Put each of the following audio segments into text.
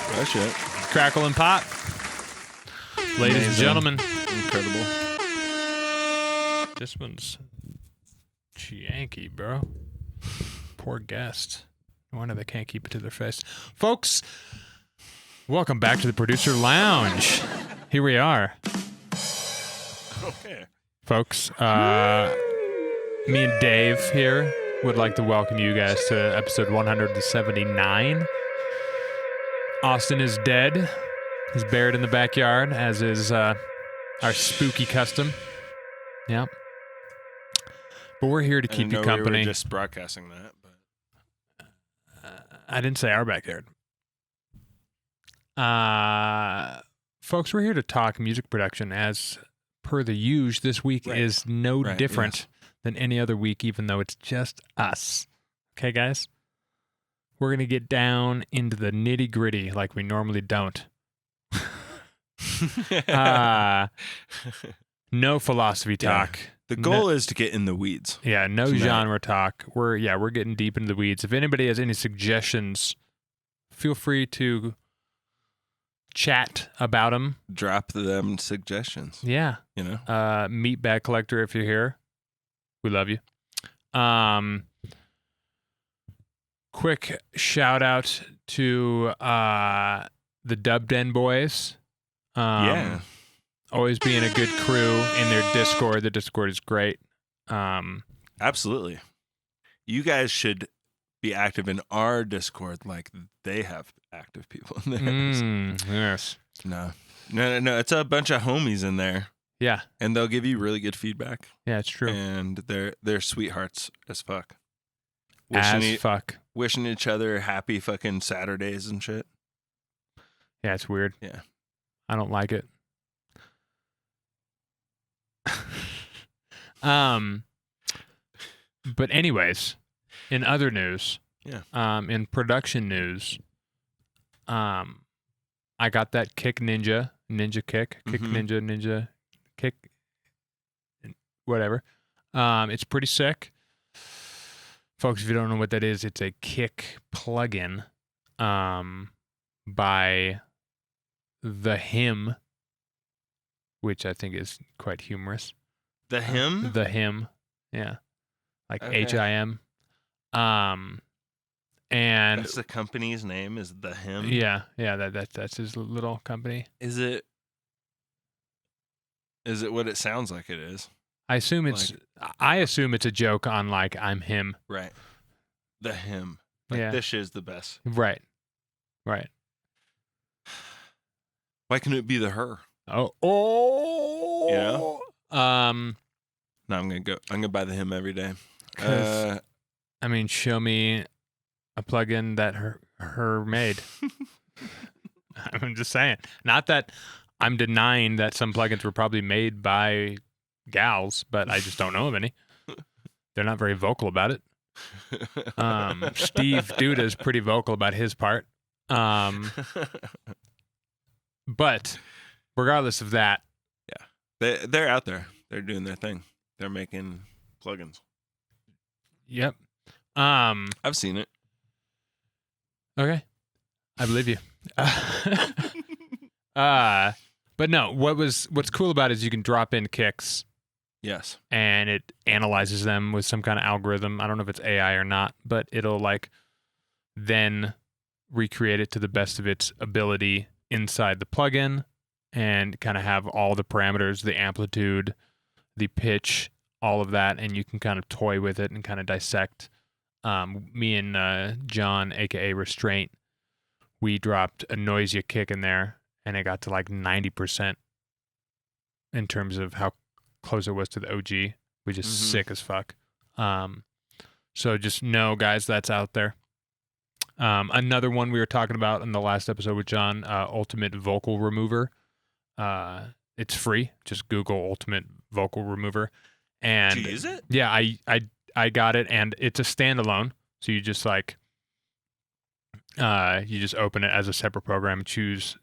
Oh, shit. Crackle and pop. Ladies and gentlemen. Incredible. This one's janky, bro. Poor guest. No wonder they can't keep it to their face. Folks, welcome back to the Producer Lounge. Here we are. Okay. Folks, me and Dave here would like to welcome you guys to episode 179. Austin is dead. He's buried in the backyard, as is our spooky custom. Yep. But we're here to keep you company. We were just broadcasting that, but I didn't say our backyard. Folks, we're here to talk music production as per the usual. This week is no different than any other week, even though it's just us. Okay, guys? We're going to get down into the nitty-gritty like we normally don't. No philosophy talk. The goal is to get in the weeds. Yeah, no genre talk. We're getting deep into the weeds. If anybody has any suggestions, feel free to chat about them. Drop them suggestions. Yeah. You know? Meat Bag Collector, if you're here, we love you. Quick shout out to the Dub Den boys. Yeah. Always being a good crew in their Discord. The Discord is great. Absolutely. You guys should be active in our Discord like they have active people in theirs. Yes. No. It's a bunch of homies in there. Yeah. And they'll give you really good feedback. Yeah, it's true. And they're sweethearts as fuck. Fuck. Wishing each other happy fucking Saturdays and shit. Yeah, it's weird. Yeah. I don't like it. But anyways, in other news, in production news, I got that Kick Ninja Kick, Ninja Kick, whatever. It's pretty sick. Folks, if you don't know what that is, it's a Kick plugin by The Him, which I think is quite humorous. The Him? The Him, yeah. Like okay. HIM. And that's the company's name, is The Him? Yeah, that's his little company. Is it what it sounds like it is? I assume it's a joke on like I'm him. Right. The Him. Like this is the best. Right. Why couldn't it be the Her? Oh. Yeah. No, I'm gonna buy the Him every day. I mean, show me a plugin that her made. I'm just saying. Not that I'm denying that some plugins were probably made by gals, but I just don't know of any. They're not very vocal about it. Steve Duda is pretty vocal about his part. But regardless of that, they're out there. They're doing their thing. They're making plugins. Yep. I've seen it. Okay. I believe you. But no, what's cool about it is you can drop in kicks. Yes. And it analyzes them with some kind of algorithm. I don't know if it's AI or not, but it'll like then recreate it to the best of its ability inside the plugin and kind of have all the parameters, the amplitude, the pitch, all of that, and you can kind of toy with it and kind of dissect. Me and John, aka Restraint, we dropped a Noisia kick in there, and it got to like 90% in terms of how close it was to the OG, which is sick as fuck. So just know, guys, that's out there. Another one we were talking about in the last episode with John, Ultimate Vocal Remover. It's free. Just Google Ultimate Vocal Remover. And did you use it? Yeah, I got it, and it's a standalone. So you just like you just open it as a separate program, choose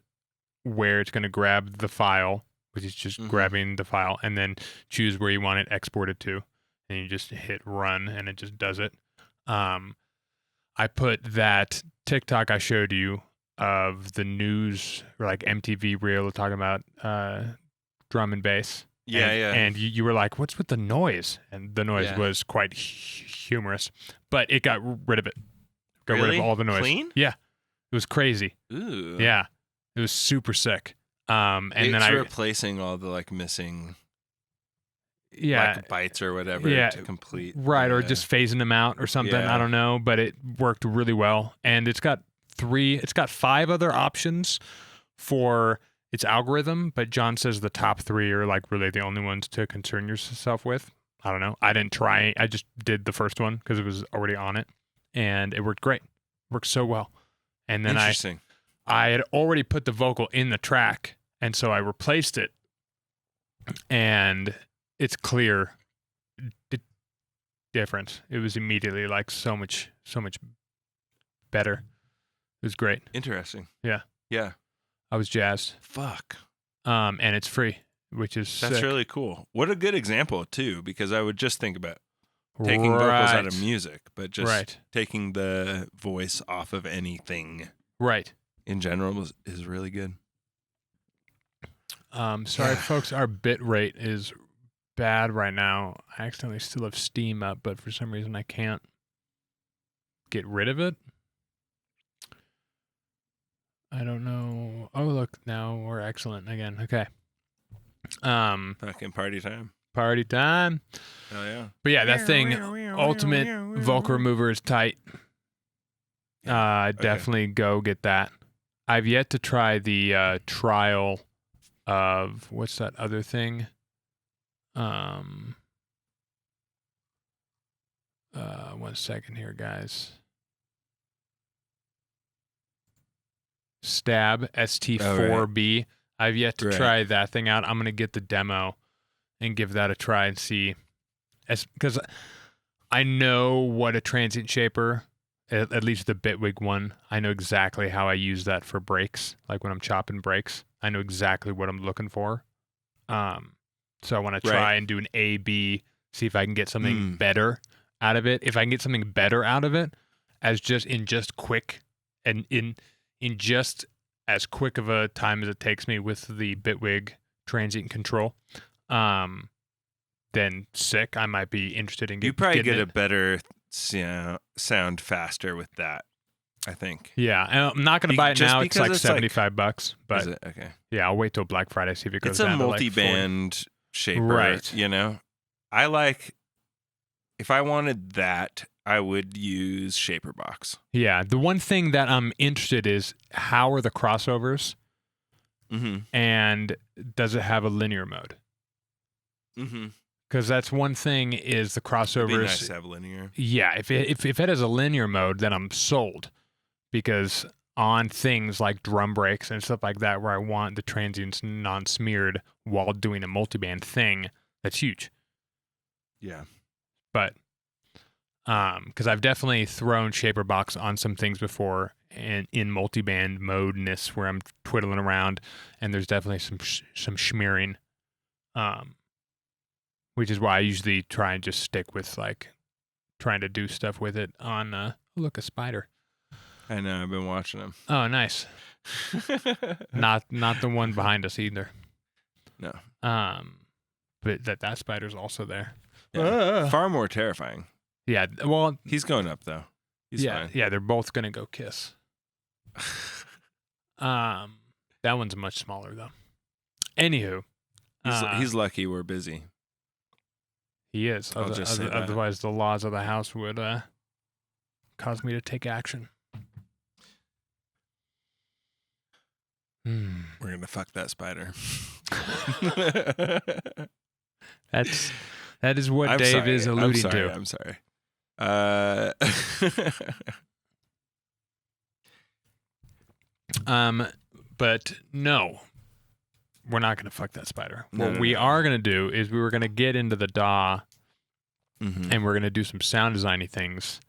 where it's going to grab the file, which is just grabbing the file, and then choose where you want it exported to, and you just hit run, and it just does it. I put that TikTok I showed you of the news, or like MTV Reel talking about drum and bass. Yeah, and, yeah. And you were like, "What's with the noise?" And the noise Yeah. was quite humorous, but it got rid of it. Got rid Really? of all the noise. Clean? Yeah, it was crazy. Ooh. Yeah, it was super sick. And it's then replacing all the like missing like bites or whatever to complete. Right, or just phasing them out or something. Yeah. I don't know, but it worked really well. And it's got 5 other options for its algorithm, but John says the top 3 are like really the only ones to concern yourself with. I don't know. I didn't try. I just did the first one because it was already on it, and it worked great. Worked so well. And then Interesting. I had already put the vocal in the track, and so I replaced it, and it's clear difference. It was immediately like so much better. It was great. Interesting. Yeah. Yeah. I was jazzed. Fuck. And it's free, which is That's sick. really cool. What a good example too, because I would just think about taking vocals out of music, but just taking the voice off of anything. Right. In general is really good. Sorry, folks. Our bit rate is bad right now. I accidentally still have Steam up, but for some reason I can't get rid of it. I don't know. Oh, look, now we're excellent again. Okay. Fucking party time. Party time. Hell yeah. But yeah, that thing, ultimate vocal remover is tight. Definitely go get that. I've yet to try the trial of what's that other thing? 1 second here, guys. Stab ST4B. Right. I've yet to try that thing out. I'm gonna get the demo and give that a try and see, because I know what a transient shaper, at least the Bitwig one, I know exactly how I use that for breaks. Like when I'm chopping breaks, I know exactly what I'm looking for. So I want to try and do an A/B, see if I can get something better out of it. If I can get something better out of it, as just quick and in just as quick of a time as it takes me with the Bitwig transient control, then sick. I might be interested in. You probably get a better sound faster with that, I think. Yeah, I'm not going to buy it now. It's like $75, but is it? Okay. Yeah, I'll wait till Black Friday, see if it goes down to like $40. It's a multi-band shaper, right? You know, if I wanted that, I would use Shaper Box. Yeah, the one thing that I'm interested is how are the crossovers, and does it have a linear mode? Because that's one thing is the crossovers. It'd be nice to have linear. Yeah, if it has a linear mode, then I'm sold. Because on things like drum breaks and stuff like that, where I want the transients non-smeared while doing a multiband thing, that's huge. Yeah. But because I've definitely thrown Shaper Box on some things before, and in multiband modeness where I'm twiddling around, and there's definitely some smearing, which is why I usually try and just stick with like trying to do stuff with it on. Look, a spider. I know. I've been watching them. Oh, nice. Not the one behind us either. No. But that spider's also there. Yeah. Far more terrifying. Yeah. Well, he's going up though. He's fine. Yeah. They're both gonna go kiss. That one's much smaller though. Anywho, he's lucky we're busy. He is. I'll just say that. Otherwise, the laws of the house would cause me to take action. We're gonna fuck that spider. That is what Dave is alluding to. I'm sorry. But no, we're not gonna fuck that spider. What we are gonna do is we were gonna get into the DAW, and we're gonna do some sound designy things.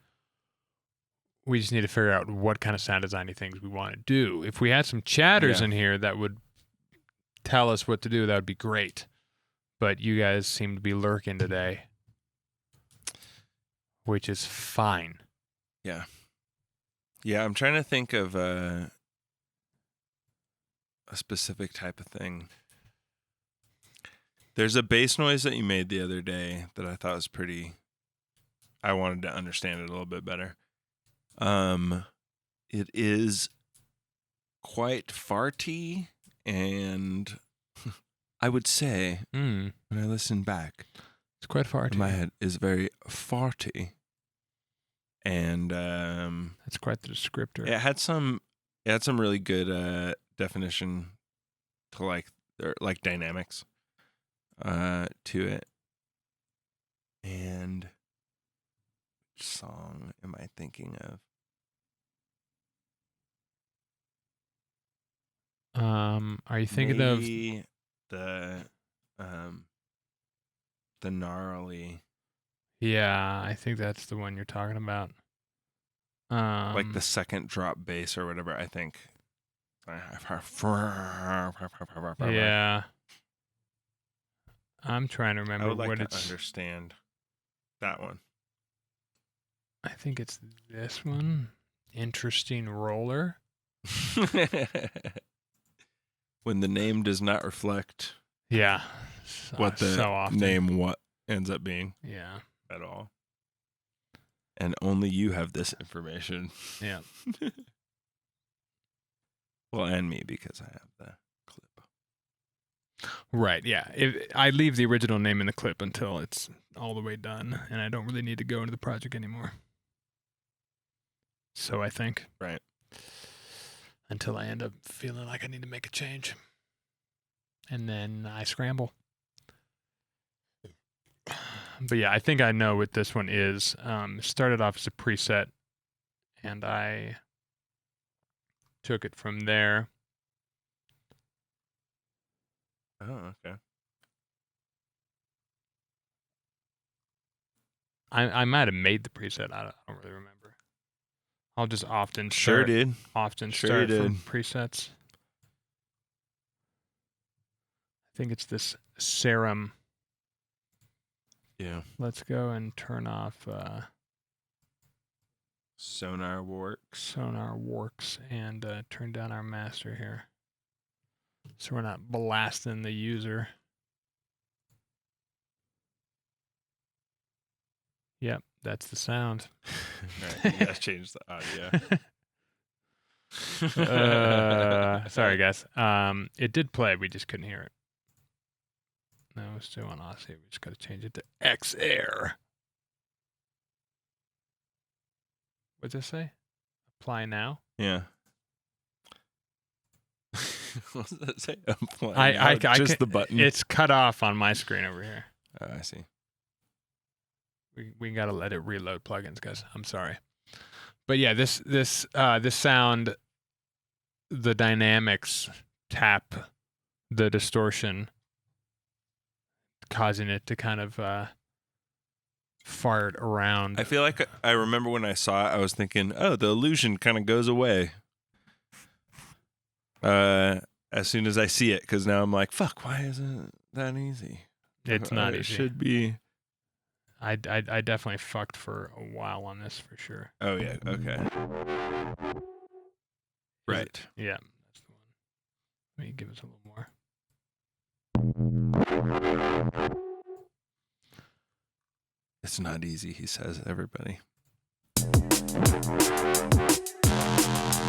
We just need to figure out what kind of sound designy things we want to do. If we had some chatters in here that would tell us what to do, that would be great. But you guys seem to be lurking today, which is fine. Yeah. Yeah, I'm trying to think of a specific type of thing. There's a bass noise that you made the other day that I thought was pretty. I wanted to understand it a little bit better. It is quite farty, and I would say when I listen back, it's quite farty. in my head is very farty, and that's quite the descriptor. it had some really good definition to like dynamics to it. And which song am I thinking of? Are you thinking of the gnarly? Yeah, I think that's the one you're talking about. Like the second drop bass or whatever, I think. Yeah. I'm trying to I remember would like what to it's. understand that one. I think it's this one. Interesting roller. When the name does not reflect Yeah. what the so often. name what ends up being Yeah. at all. And only you have this information. Yeah. Well, and me, because I have the clip. Right. Yeah. I leave the original name in the clip until it's all the way done, and I don't really need to go into the project anymore. So I think. Right. Until I end up feeling like I need to make a change. And then I scramble. But yeah, I think I know what this one is. Started off as a preset, and I took it from there. Oh, okay. I might have made the preset. I don't really remember. I'll just often Sure start, did. often Sure start did. from presets. I think it's this Serum. Yeah. Let's go and turn off Sonar Works. and turn down our master here. So we're not blasting the user. Yep, that's the sound. Right, you gotta change the audio. Sorry, guys. It did play. We just couldn't hear it. No, it's still on Aussie. We just got to change it to Xfer. What's it say? Apply now? Yeah. What does that say? Apply now? I just the button. It's cut off on my screen over here. Oh, I see. We got to let it reload plugins, guys. I'm sorry. But yeah, this sound, the dynamics tap the distortion, causing it to kind of fart around. I feel like I remember when I saw it, I was thinking, oh, the illusion kind of goes away as soon as I see it, because now I'm like, fuck, why isn't it that easy? It's not It easy. should be. I definitely fucked for a while on this for sure. Oh, yeah. Okay. Right. Yeah, that's the one. Let me give us a little more. It's not easy, he says, everybody.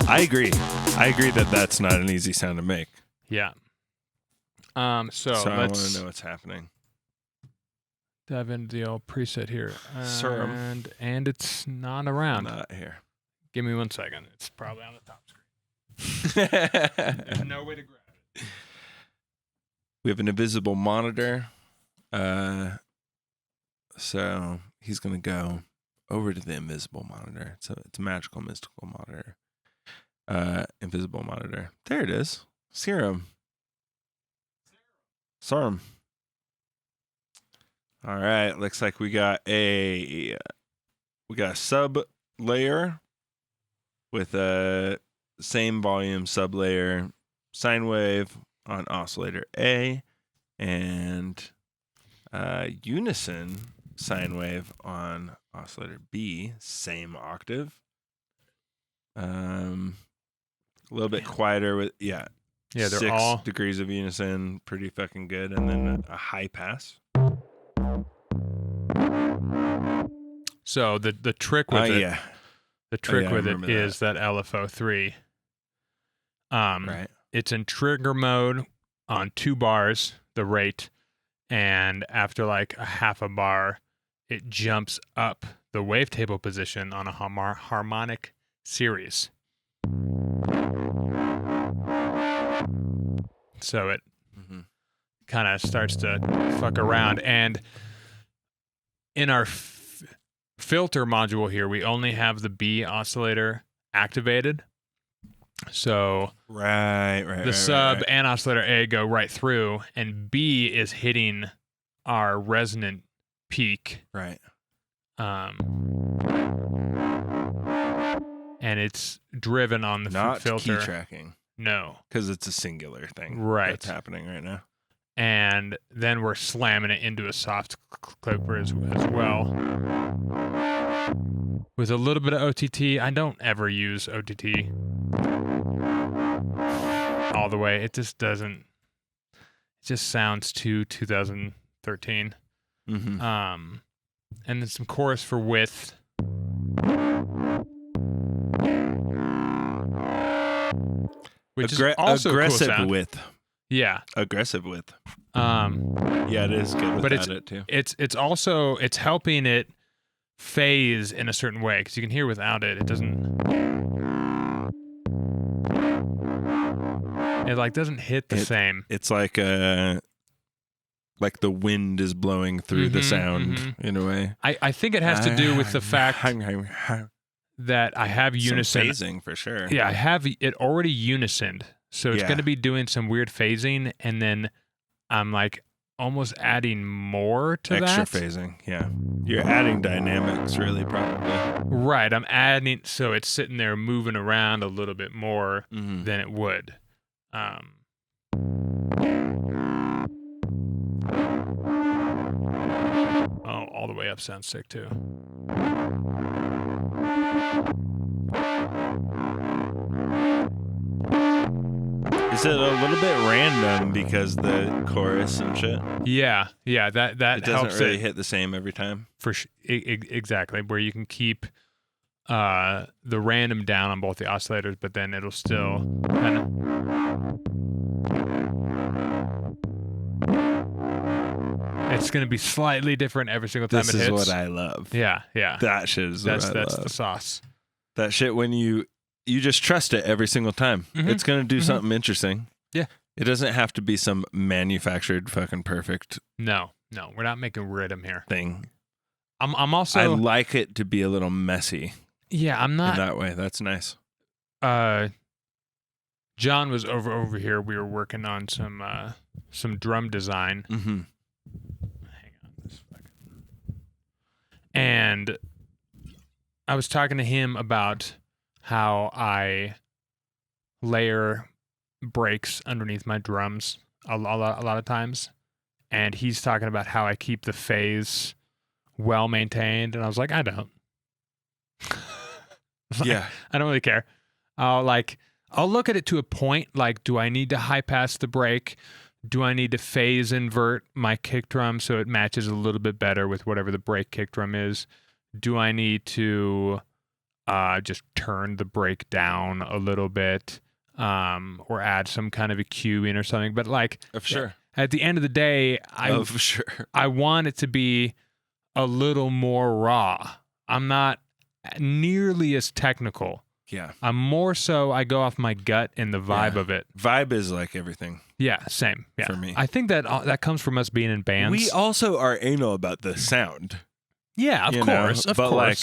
I agree that that's not an easy sound to make. Yeah. So I want let's to know what's happening. dive into the old preset here. Serum. And it's not around. Not here. Give me 1 second. It's probably on the top screen. There's no way to grab it. We have an invisible monitor. So he's going to go over to the invisible monitor. So it's a magical, mystical monitor. Invisible monitor. There it is. Serum. All right. Looks like we got a sub layer with a same volume sub layer sine wave on oscillator A and unison sine wave on oscillator B, same octave. A little bit quieter with Yeah, they're 6 all degrees of unison, pretty fucking good, and then a high pass. so the trick with it. Yeah. The trick I with it remember is that LFO3. Right. It's in trigger mode on 2 bars, the rate, and after like a half a bar, it jumps up the wavetable position on a harmonic series. So it kind of starts to fuck around. And in our filter module here, we only have the B oscillator activated. So the sub and oscillator A go right through, and B is hitting our resonant peak. Right. And it's driven on the Not filter. key tracking. No. Because it's a singular thing. Right. That's happening right now. And then we're slamming it into a soft clipper as well. With a little bit of OTT. I don't ever use OTT all the way. It just doesn't. It just sounds too 2013. And then some chorus for width. Which is also aggressive cool width. Yeah. Aggressive width. Yeah, it is good without it too. It's also helping it phase in a certain way, because you can hear without it doesn't. It like doesn't hit the same. It's like the wind is blowing through the sound in a way. I think it has to do with the fact that I have unison. Some phasing for sure. Yeah, I have it already unisoned. So it's going to be doing some weird phasing, and then I'm like almost adding more to extra that. Phasing, yeah. You're adding dynamics, really, probably. Right, I'm adding, so it's sitting there moving around a little bit more than it would. All the way up sounds sick too. Is it a little bit random because the chorus and shit? Yeah, that it doesn't helps really hit the same every time. For exactly, where you can keep the random down on both the oscillators, but then it'll still kind of. It's going to be slightly different every single time it hits. This is what I love. Yeah. That shit is what I love. That's the sauce. That shit when you just trust it every single time. It's going to do something interesting. Yeah. It doesn't have to be some manufactured fucking perfect. No, we're not making rhythm here. Thing. I'm also. I like it to be a little messy. Yeah, I'm not. In that way, that's nice. John was over here. We were working on some drum design. Hang on, this fucking. And I was talking to him about how I layer breaks underneath my drums a lot of times, and he's talking about how I keep the phase well maintained, and I was like, I don't. Yeah, I don't really care. I'll look at it to a point. Like, do I need to high pass the break? Do I need to phase invert my kick drum so it matches a little bit better with whatever the break kick drum is? Do I need to just turn the break down a little bit, or add some kind of EQing or something? But at the end of the day, I want it to be a little more raw. I'm not nearly as technical. Yeah. I'm more so, I go off my gut and the vibe of it. Vibe is like everything. Yeah, same. Yeah. For me. I think that comes from us being in bands. We also are anal about the sound. Yeah, of course. But like,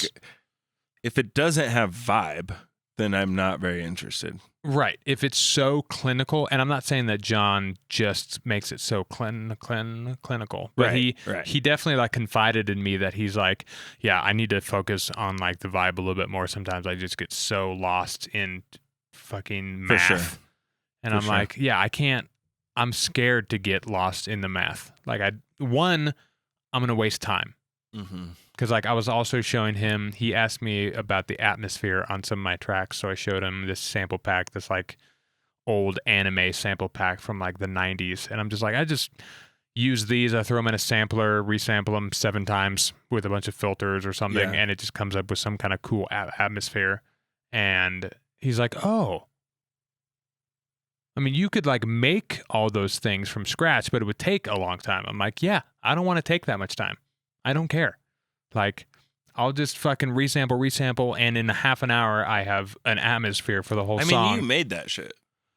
if it doesn't have vibe, then I'm not very interested. Right. If it's so clinical, and I'm not saying that John just makes it so clinical, but he definitely like confided in me that he's like, yeah, I need to focus on like the vibe a little bit more. Sometimes I just get so lost in fucking math. For sure. And I'm like, yeah, I can't. I'm scared to get lost in the math. Like I'm going to waste time. Because like I was also showing him, he asked me about the atmosphere on some of my tracks, so I showed him this sample pack that's like old anime sample pack from like the 90s. And I'm just like, I just use these. I throw them in a sampler, resample them 7 times with a bunch of filters or something. Yeah. And it just comes up with some kind of cool atmosphere. And he's like, oh, I mean, you could like make all those things from scratch, but it would take a long time. I'm like, yeah, I don't want to take that much time. I don't care. Like, I'll just fucking resample, and in half an hour, I have an atmosphere for the whole I song. mean, you made that shit.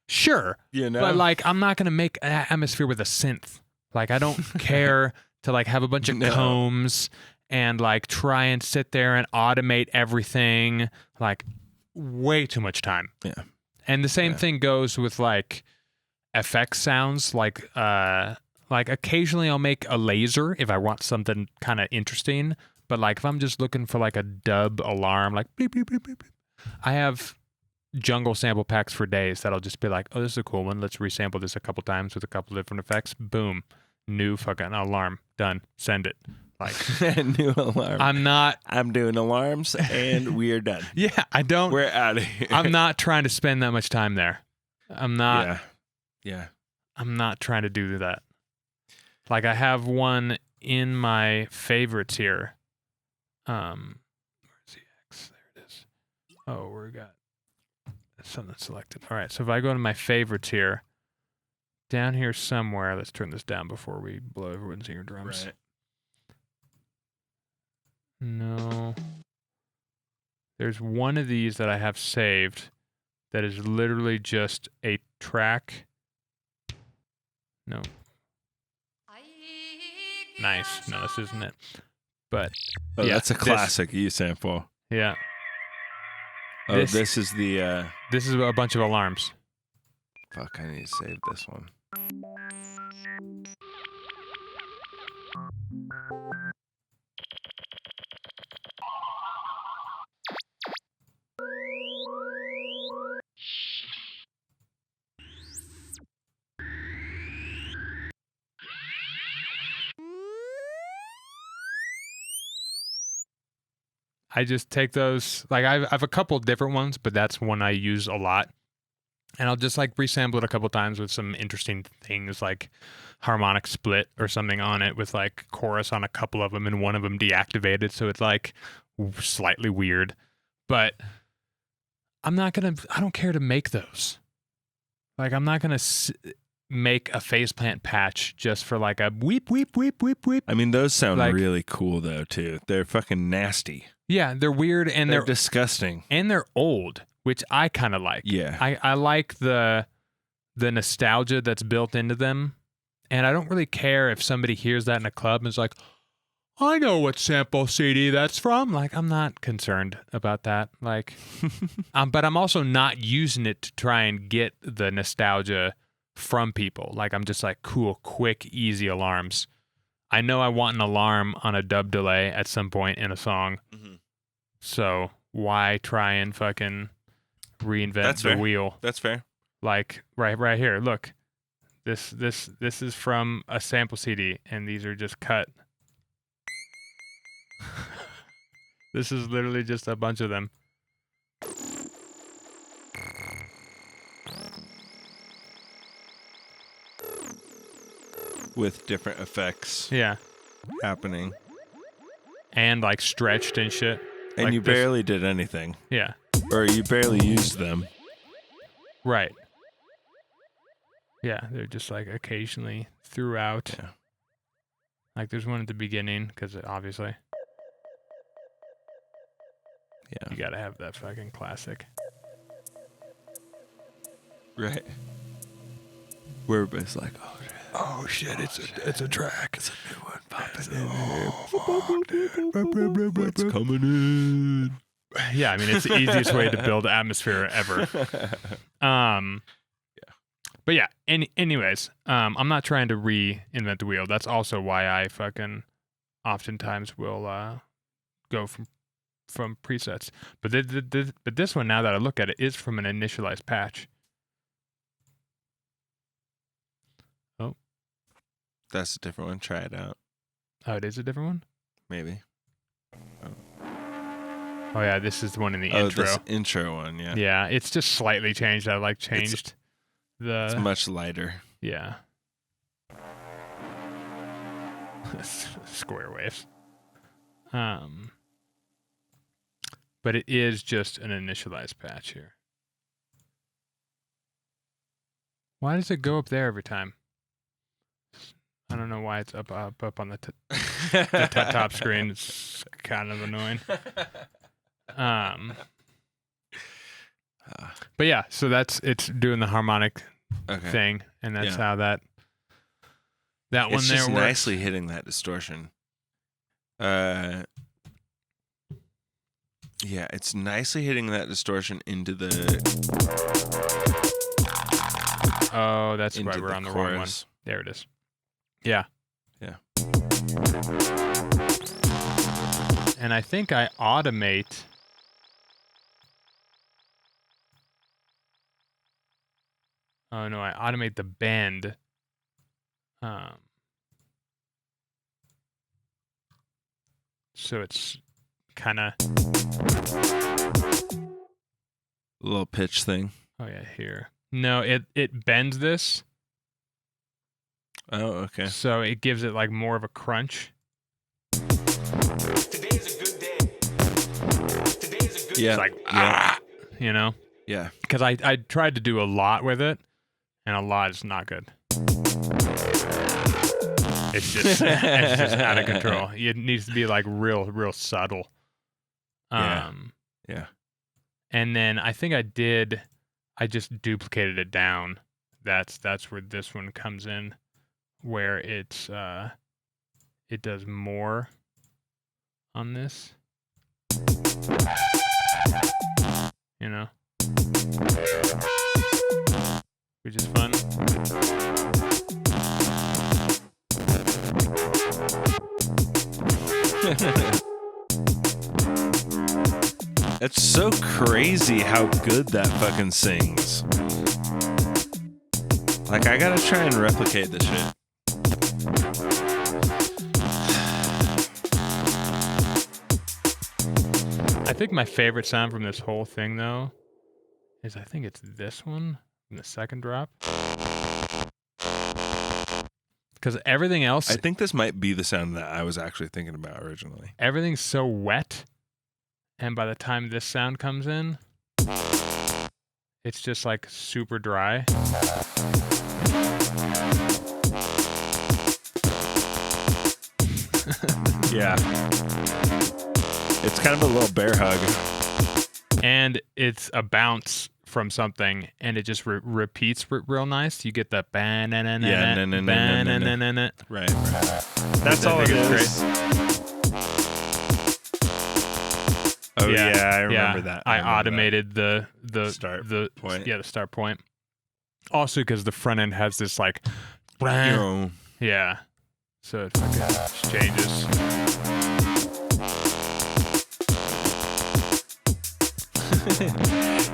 Sure. You know? But like, I'm not going to make an atmosphere with a synth. Like, I don't care to like have a bunch of combs and like try and sit there and automate everything. Like, way too much time. Yeah. And the same thing goes with like effects sounds. Like occasionally I'll make a laser if I want something kind of interesting. But like if I'm just looking for like a dub alarm, like bleep, bleep, bleep, bleep, bleep, I have jungle sample packs for days that'll just be like, oh, this is a cool one. Let's resample this a couple times with a couple different effects. Boom. New fucking alarm. Done. Send it. Like new alarm. I'm doing alarms and we are done. Yeah, I don't. We're out of here. I'm not trying to spend that much time there. I'm not. Yeah. I'm not trying to do that. Like I have one in my favorites here. Where's the X? There it is. Oh, we got something selected. All right. So if I go to my favorites here, down here somewhere, let's turn this down before we blow everyone's eardrums. Right. No. There's one of these that I have saved that is literally just a track. No. Nice. No, this isn't it. But yeah, that's a classic E sample. Yeah. Oh, this is the This is a bunch of alarms. Fuck, I need to save this one. I just take those, like I have a couple different ones, but that's one I use a lot. And I'll just like resample it a couple times with some interesting things like harmonic split or something on it with like chorus on a couple of them and one of them deactivated. So it's like slightly weird, but I don't care to make those. Like I'm not going to make a phase plant patch just for like a weep, weep, weep, weep, weep. I mean, those sound like, really cool though too. They're fucking nasty. Yeah, they're weird and they're disgusting. And they're old, which I kind of like. Yeah. I like the nostalgia that's built into them. And I don't really care if somebody hears that in a club and is like, I know what sample CD that's from. Like, I'm not concerned about that. Like, but I'm also not using it to try and get the nostalgia from people. Like, I'm just like, cool, quick, easy alarms. I know I want an alarm on a dub delay at some point in a song. Mm-hmm. So why try and fucking reinvent the wheel? That's fair. Like right here. Look, this is from a sample CD, and these are just cut. This is literally just a bunch of them. With different effects. Yeah. Happening. And like stretched and shit. And like you barely did anything. Yeah. Or you barely used them. Right. Yeah, they're just like occasionally throughout. Yeah. Like there's one at the beginning, because obviously. Yeah. You gotta have that fucking classic. Right. Where everybody's like, oh shit, it's a track. It's a new one popping in. What's coming in? Yeah, I mean it's the easiest way to build atmosphere ever. But yeah, anyways, I'm not trying to reinvent the wheel. That's also why I fucking oftentimes will go from presets. But but this one, now that I look at it, is from an initialized patch. Oh, that's a different one. Try it out. Oh, it is a different one? Maybe. Oh yeah, this is the one in the intro. This intro one, yeah. Yeah, it's just slightly changed. I changed It's the much lighter. yeah. Square waves. But it is just an initialized patch here. Why does it go up there every time? I don't know why it's up on the top screen. It's kind of annoying. But yeah, so it's doing the harmonic thing, and that's how that one it's there just works. nicely hitting that distortion. Yeah, it's nicely hitting that distortion into the. Oh, that's why into we're the on the chorus. wrong one. There it is. Yeah. Yeah. And I think I automate. Oh no, I automate the bend. So it's kind of Little pitch thing. Oh yeah, here. No, it bends this. Oh, okay. So it gives it like more of a crunch. Today is a good day. Today is a good Yeah. It's like you know? Yeah. Because I tried to do a lot with it, and a lot is not good. It's just out of control. It needs to be like real subtle. Yeah. And then I think I just duplicated it down. That's where this one comes in, where it does more on this. You know? Which is fun. It's so crazy how good that fucking sings. Like, I gotta try and replicate this shit. I think my favorite sound from this whole thing, though, is I think it's this one in the second drop. Because everything else, I think this might be the sound that I was actually thinking about originally. everything's so wet. And by the time this sound comes in, it's just like super dry. Yeah. It's kind of a little bear hug. And it's a bounce from something, and it just repeats real nice. You get the ba-na-na-na-na, Right. That's all it is. Oh yeah, I remember that. I remember automated the start point. Yeah, the start point. Also, because the front end has this like, that. yeah, so it fucking just changes.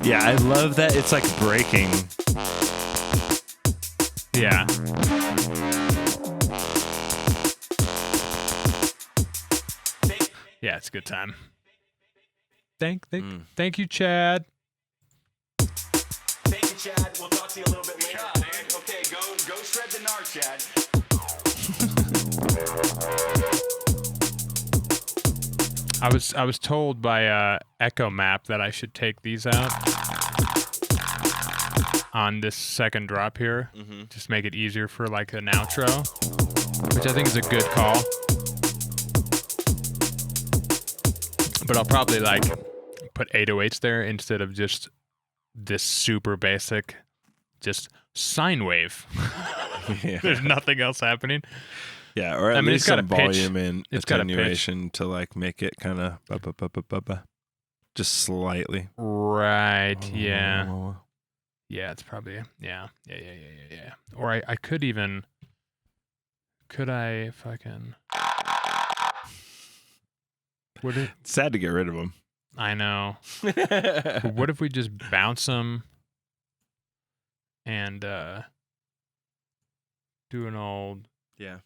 Yeah, I love that it's like breaking. Yeah. Yeah, it's a good time. Thank you, Chad. Thank you, Chad. We'll talk to you a little bit later. Okay, go shred the gnar, Chad. I was told by Echo Map that I should take these out on this second drop here. Mm-hmm. Just make it easier for like an outro, which I think is a good call. But I'll probably like put 808s there instead of just this super basic, just sine wave. Yeah. There's nothing else happening. Yeah, or at mean, least it's got some a pitch. volume and It's got a pitch. attenuation to like make it kind of just slightly. Right. Yeah. Yeah. It's probably yeah. Or I could even. Could I fucking? Would it? It's sad to get rid of them. I know. But what if we just bounce them and do an old? Yeah.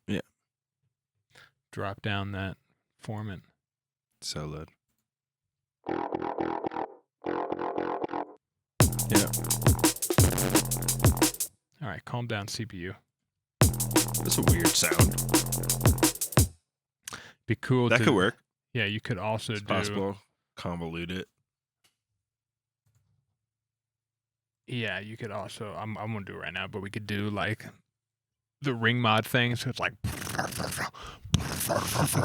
Yeah. drop down that formant. Soloed. Yeah. All right, calm down, CPU. That's a weird sound. Be cool. That could work. Yeah, you could also It's do. possible. Convolute it. Yeah, you could also. I'm gonna do it right now, but we could do like the ring mod thing. So it's like.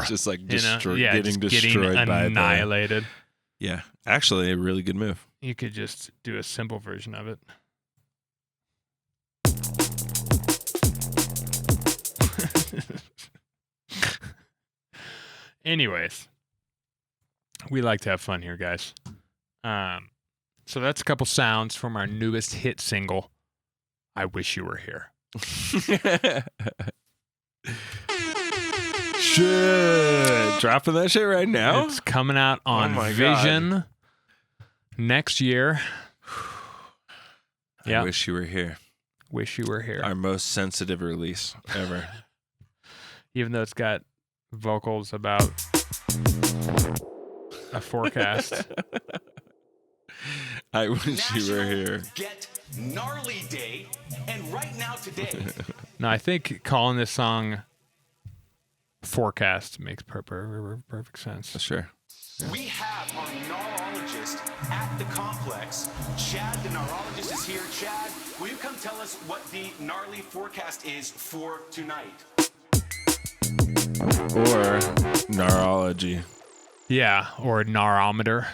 Just like Yeah, getting just destroyed getting by annihilated. Yeah, actually, a really good move. You could just do a simple version of it. Anyways, we like to have fun here, guys. So that's a couple sounds from our newest hit single, I Wish You Were Here. Shit. Dropping that shit right now? It's coming out on my Vision next year. I wish you were here. Wish You Were Here. Our most sensitive release ever. Even though it's got vocals about a forecast. I wish you were here. Get Gnarly Day, and right now today. No, I think calling this song Forecast makes perfect sense. Sure. We have our neurologist at the complex. Chad, the neurologist, is here. Chad, will you come tell us what the gnarly forecast is for tonight? Or neurology. Yeah, or Narometer.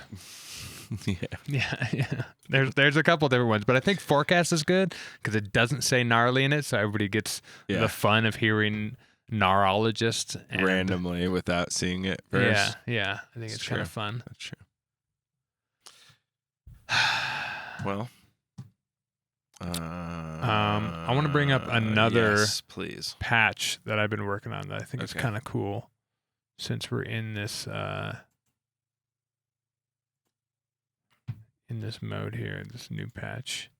Yeah. There's a couple different ones, but I think Forecast is good because it doesn't say gnarly in it, so everybody gets the fun of hearing neurologist and randomly without seeing it first. Yeah. I think it's kind of fun. That's true. Well, I want to bring up another patch that I've been working on that I think is kind of cool since we're in this mode here, this new patch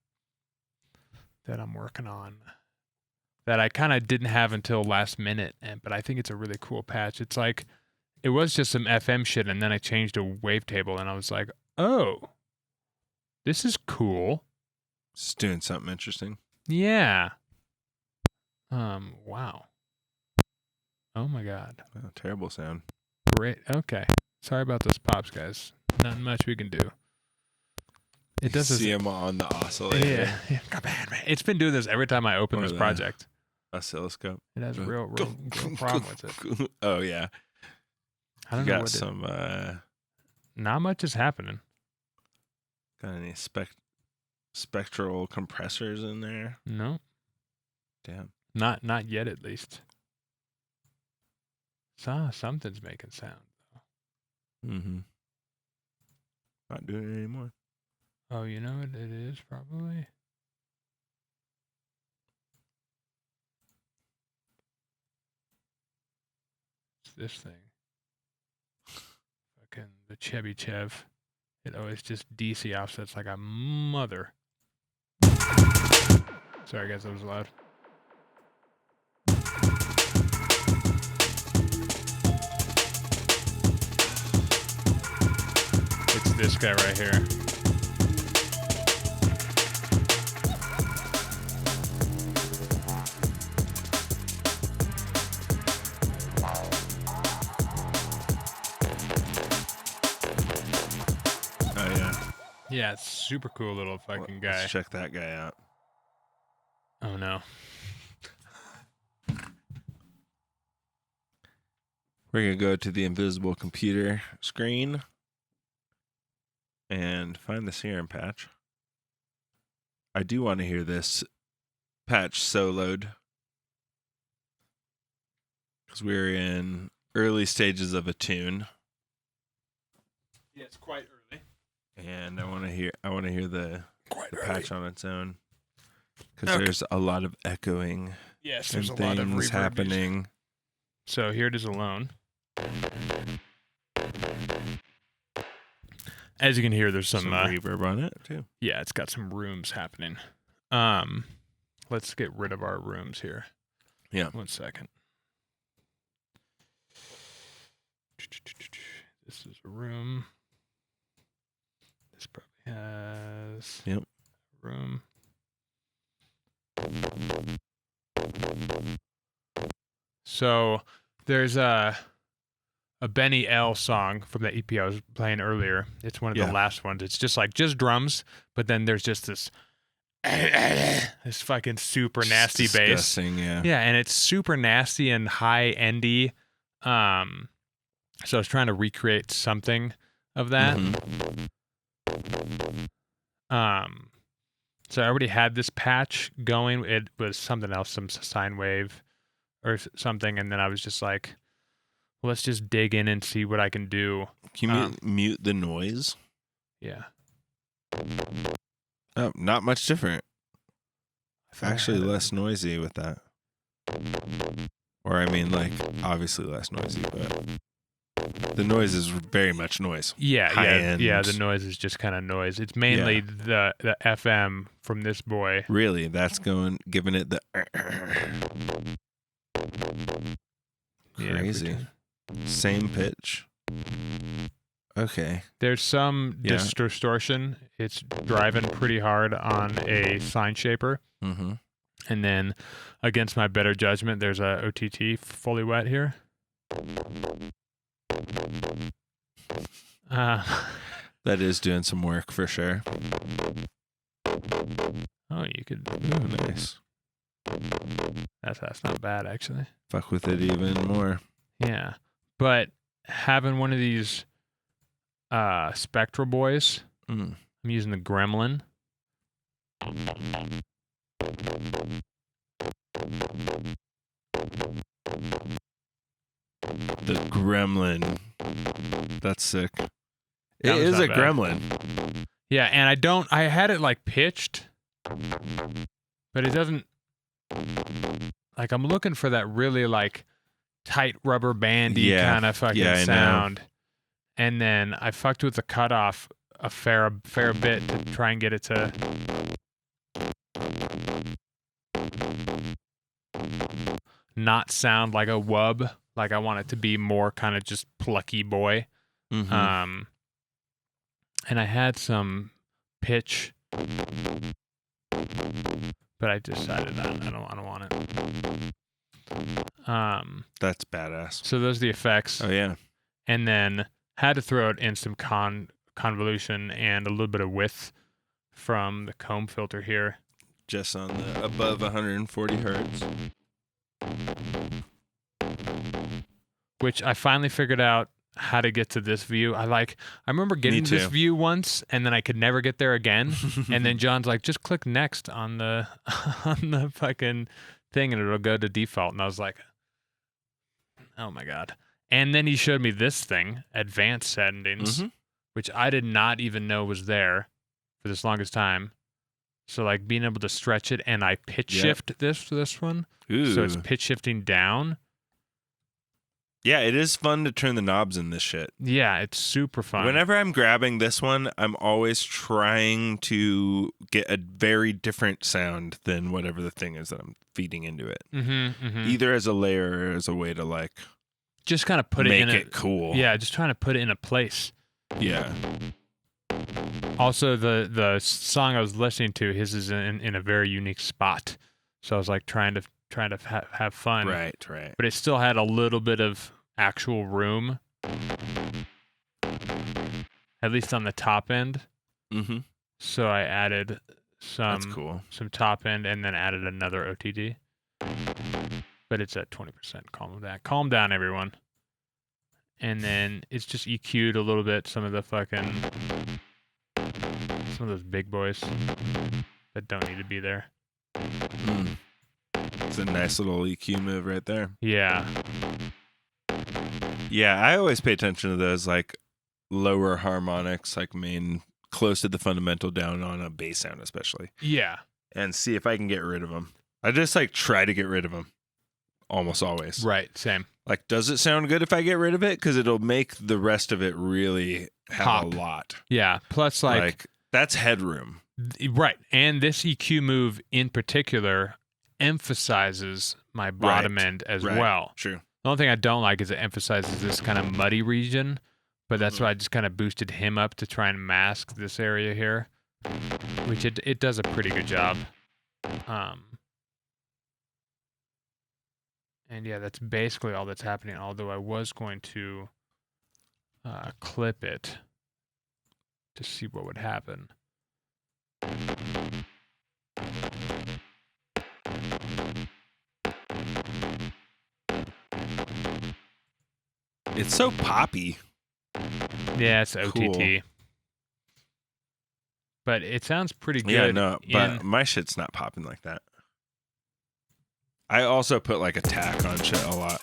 that I'm working on that I kind of didn't have until last minute, but I think it's a really cool patch. It's like, it was just some FM shit, and then I changed a wavetable, and I was like, oh, this is cool. It's doing something interesting. Yeah. Wow. Oh my God. Oh, terrible sound. Great. Okay. Sorry about those pops, guys. Not much we can do. It does see him on the oscillator. Yeah. Come on, man. It's been doing this every time I open this project. Oscilloscope. It has a real problem with it. Oh yeah. I don't know what some. Not much is happening. Got any spectral compressors in there? No. Damn. Not yet, at least. Something's making sound though. Mm-hmm. Not doing it anymore. Oh, you know what it is probably? It's this thing. Fucking the Chevy Chev. It always just DC offsets like a mother. Sorry guys, that was loud. It's this guy right here. Yeah, it's super cool little fucking guy. Let's check that guy out. Oh no. We're going to go to the invisible computer screen and find the serum patch. I do want to hear this patch soloed because we're in early stages of a tune. Yeah, it's quite early. And I want to hear the patch on its own because there's a lot of echoing. Yes, there's a lot of reverb happening. So here it is alone. As you can hear, there's some reverb on it too. Yeah, it's got some rooms happening. Let's get rid of our rooms here. Yeah. 1 second. a room. This probably has Yep. room. So there's a Benny L song from the EP I was playing earlier. It's one of the last ones. It's just drums, but then there's just this fucking super nasty bass. Disgusting, yeah. Yeah, and it's super nasty and high endy. So I was trying to recreate something of that. So I already had this patch going. It was something else, some sine wave or something, and then I was just like, let's just dig in and see what I can do. Can you mute the noise? Yeah. Oh, not much different. Actually, less noisy with that. Or I mean, like, obviously less noisy, but the noise is very much noise. Yeah. The noise is just kind of noise. It's mainly the FM from this boy. Really, that's giving it the crazy. Same pitch. Okay. There's some distortion. It's driving pretty hard on a sine shaper. Mm-hmm. And then, against my better judgment, there's a OTT fully wet here. That is doing some work for sure. Oh, you could. Ooh, nice. That's not bad, actually. Fuck with it even more. Yeah. But having one of these Spectral boys, I'm using the Gremlin. The Gremlin. That's sick. It is a gremlin. Yeah, and I had it like pitched, but it doesn't, like, I'm looking for that really like tight rubber bandy kind of fucking sound. And then I fucked with the cutoff a fair bit to try and get it to not sound like a wub. Like, I want it to be more kind of just plucky boy. Mm-hmm. And I had some pitch, but I decided I don't want it. That's badass. So those are the effects. Oh yeah. And then had to throw it in some convolution and a little bit of width from the comb filter here. Just on the above 140 hertz. Which I finally figured out how to get to this view. I remember getting this view once, and then I could never get there again. And then John's like, just click next on the fucking thing, and it'll go to default. And I was like, oh my God. And then he showed me this thing, advanced settings, which I did not even know was there for this longest time. So like being able to stretch it, and I pitch shift this one. Ooh. So it's pitch shifting down. Yeah, it is fun to turn the knobs in this shit. Yeah, it's super fun. Whenever I'm grabbing this one, I'm always trying to get a very different sound than whatever the thing is that I'm feeding into it. Either as a layer or as a way to like just kind of put it in it cool. Yeah, just trying to put it in a place. Yeah. Also, the song I was listening to, his is in a very unique spot. So I was like trying to have fun. Right. But it still had a little bit of actual room, at least on the top end. Mm-hmm. So I added That's cool. some top end, and then added another OTD. But it's at 20%. Calm down, everyone. And then it's just EQ'd a little bit some of those big boys that don't need to be there. It's a nice little EQ move right there. Yeah. Yeah, I always pay attention to those like lower harmonics, like close to the fundamental down on a bass sound especially. Yeah. And see if I can get rid of them. I just like try to get rid of them almost always. Right, same. Like, does it sound good if I get rid of it? Because it'll make the rest of it really have pop. A lot. Yeah, plus like that's headroom. Right, and this EQ move in particular emphasizes my bottom end as well. True. The only thing I don't like is it emphasizes this kind of muddy region, but that's why I just kind of boosted him up to try and mask this area here, which it does a pretty good job. And yeah, that's basically all that's happening, although I was going to clip it to see what would happen. It's so poppy. Yeah, it's OTT. Cool. But it sounds pretty good. Yeah, no, but my shit's not popping like that. I also put like a tack on shit a lot.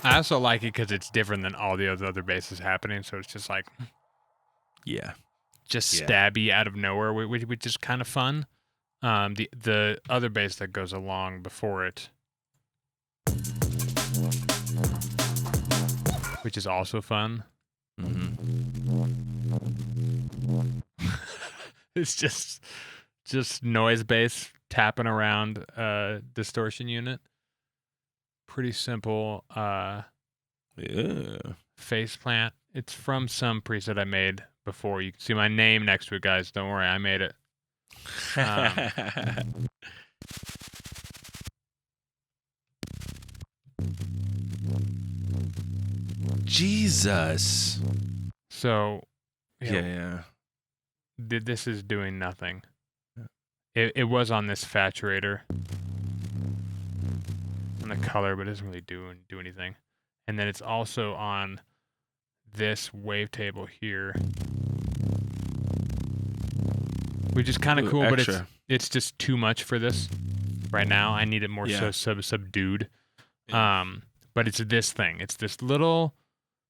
I also like it because it's different than all the other bases happening, so it's just like, Yeah, just stabby out of nowhere, which is kind of fun. The other bass that goes along before it, which is also fun. It's just noise bass tapping around distortion unit. Pretty simple. Phase Plant. It's from some preset I made before. You can see my name next to it, guys. Don't worry, I made it. Jesus. So, Yeah. This is doing nothing. It was on this Faturator and the color, but it doesn't really do anything. And then it's also on this wavetable here, which is kind of cool, extra. but it's just too much for this right now. I need it more subdued. Yeah. But it's this thing. It's this little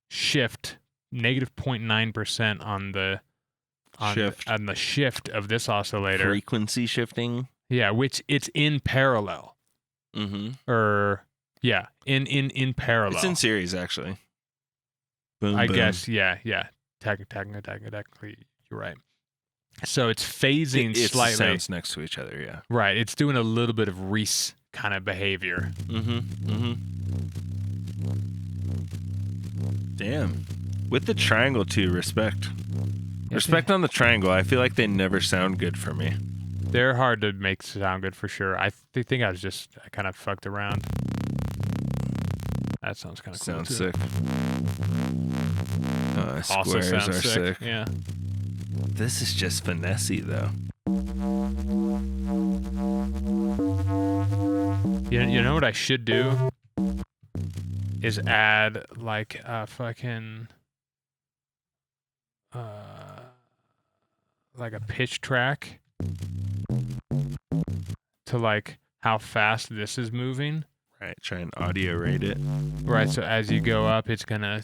shift, negative 0.9% on the shift of this oscillator. Frequency shifting. Yeah, which it's in parallel. In parallel. It's in series, actually. Boom, I boom. guess, yeah. Technically, you're right. So it's phasing It slightly. sounds next to each other, yeah. Right. It's doing a little bit of Reese kind of behavior. Damn. With the triangle, too, respect. Respect on the triangle. I feel like they never sound good for me. They're hard to make sound good for sure. I think I kind of fucked around. That sounds kind of cool. Sounds too. sick. Also Squares sounds are sick. Yeah. This is just finessey, though. You know what I should do? Is add like a fucking like a pitch track to like how fast this is moving. Right, try and audio rate it. Right, so as you go up, it's gonna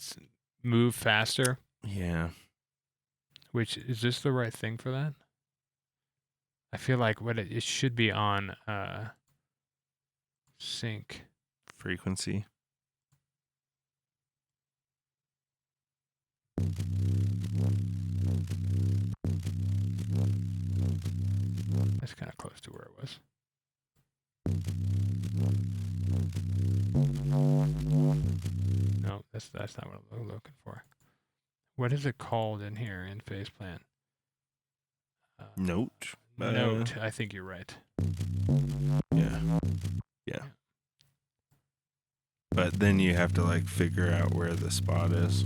move faster. Yeah. Which, is this the right thing for that? I feel like what it should be on sync. Frequency. That's kind of close to where it was. No, that's not what I'm looking for. What is it called in here in Phase Plant? Note. Note. I think you're right. Yeah. But then you have to like figure out where the spot is.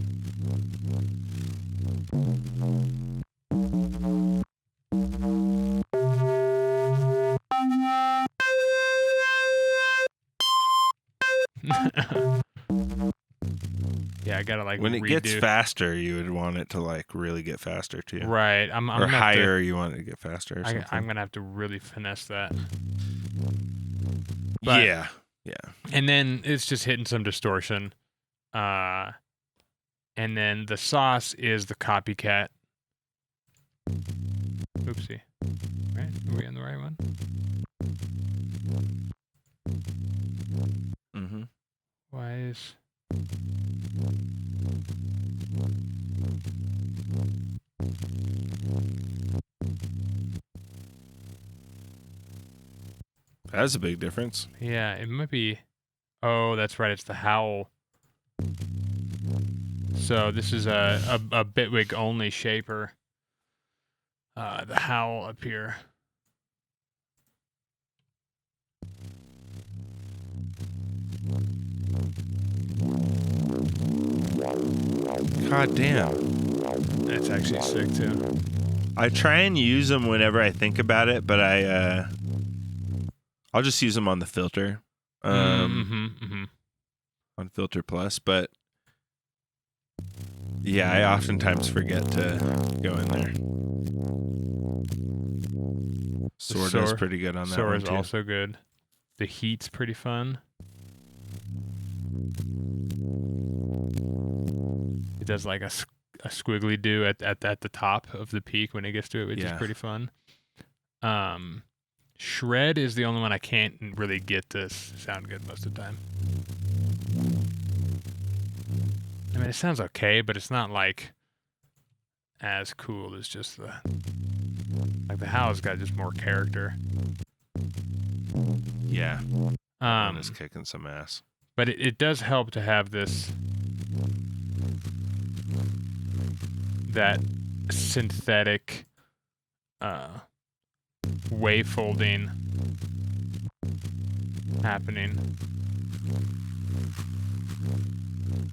Yeah, I gotta like when it redo. gets faster, you would want it to like really get faster too. Right. I'm or higher, you want it to get faster. Or something. I'm gonna have to really finesse that. Yeah. And then it's just hitting some distortion. And then the sauce is the copycat. Oopsie. Right? Are we on the right one? Mm-hmm. Why is... That's a big difference. Yeah, it might be. Oh, that's right. It's the Howl. So this is a Bitwig only shaper. The Howl up here. God damn. That's actually sick too. I try and use them whenever I think about it, but I'll just use them on the filter. On Filter Plus, but yeah, I oftentimes forget to go in there. Sorta's pretty good on that one Sora's too. also good. The Heat's pretty fun. It does like a squiggly do at the top of the peak when it gets to it, which is pretty fun. Shred is the only one I can't really get to sound good most of the time. I mean, it sounds okay, but it's not like as cool as just the Howl's got just more character. Yeah. One is kicking some ass. But it does help to have that synthetic wave folding happening